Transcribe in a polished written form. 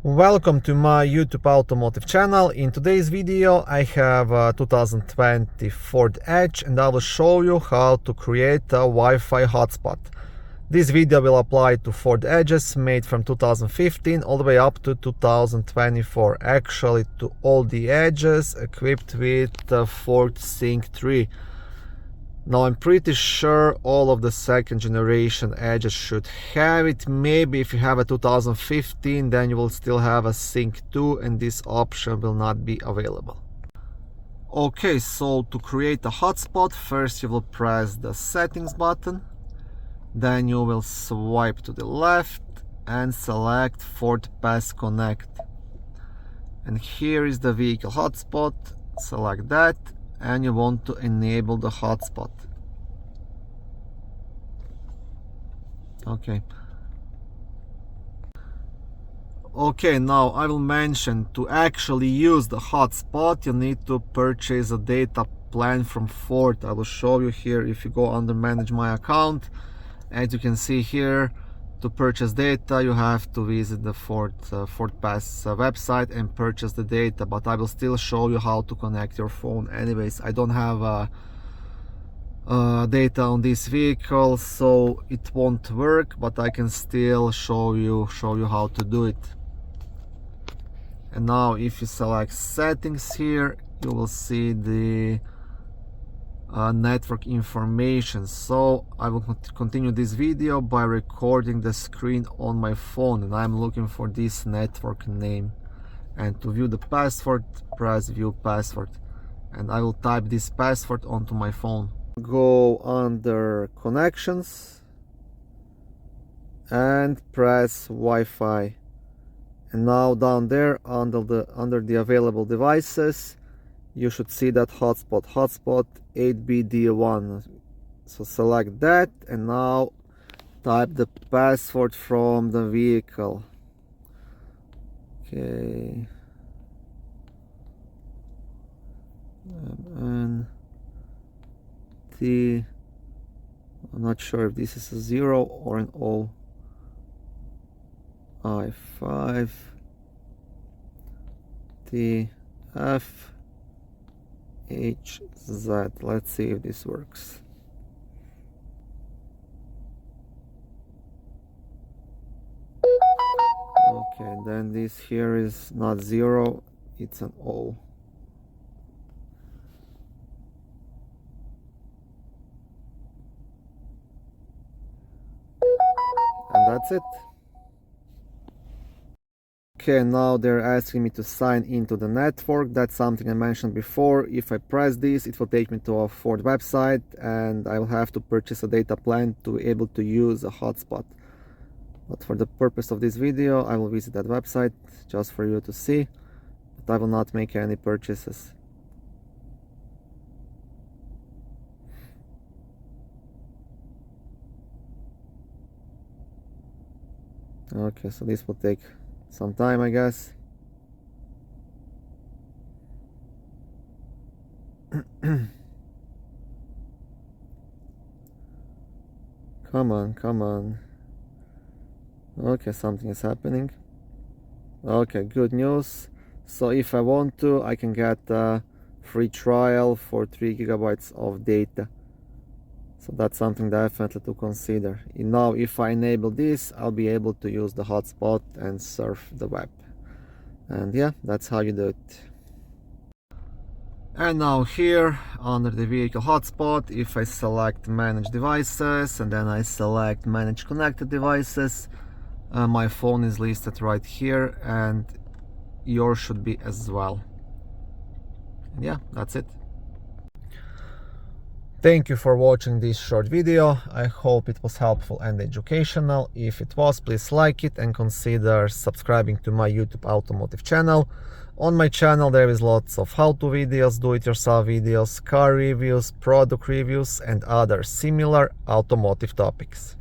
Welcome to my YouTube automotive channel. In today's video I have a 2020 Ford Edge and I will show you how to create a Wi-Fi hotspot. This video will apply to Ford Edges made from 2015 all the way up to 2024, actually to all the Edges equipped with Ford Sync 3. Now I'm pretty sure all of the second generation Edges should have it. Maybe if you have a 2015, then you will still have a Sync 2 and this option will not be available. Okay, so to create a hotspot, first you will press the settings button, then you will swipe to the left and select FordPass Connect. And here is the Vehicle Hotspot, select that. And you want to enable the hotspot. Okay, now I will mention to actually use the hotspot you need to purchase a data plan from Ford. I will show you here. If you go under manage my account, as you can see here, to purchase data you have to visit the FordPass website and purchase the data, but I will still show you how to connect your phone. Anyways, I don't have data on this vehicle, so it won't work, but I can still show you how to do it. And now if you select settings here, you will see the network information. So I will continue this video by recording the screen on my phone, and I'm looking for this network name. And to view the password, press view password, and I will type this password onto my phone. Go under connections and press Wi-Fi, and now down there under the available devices you should see that hotspot 8BD1. So select that and now type the password from the vehicle. Okay, and I'm not sure if this is a 0 or an O. I5 TF HZ. Let's see if this works. Okay, then this here is not 0, it's an O. And that's it. Okay, now they're asking me to sign into the network. That's something I mentioned before. If I press this, it will take me to a Ford website and I will have to purchase a data plan to be able to use a hotspot. But for the purpose of this video, I will visit that website just for you to see, but I will not make any purchases. Okay, so this will take some time, I guess. Come on. Okay, something is happening. Okay, good news. So if I want to, I can get a free trial for 3 GB of data. So that's something definitely to consider. Now if I enable this, I'll be able to use the hotspot and surf the web. And yeah, that's how you do it. And now here under the vehicle hotspot, if I select manage devices and then I select manage connected devices, my phone is listed right here and yours should be as well. And yeah, that's it. Thank you for watching this short video. I hope it was helpful and educational. If it was, please like it and consider subscribing to my YouTube automotive channel. On my channel there is lots of how-to videos, do-it-yourself videos, car reviews, product reviews and other similar automotive topics.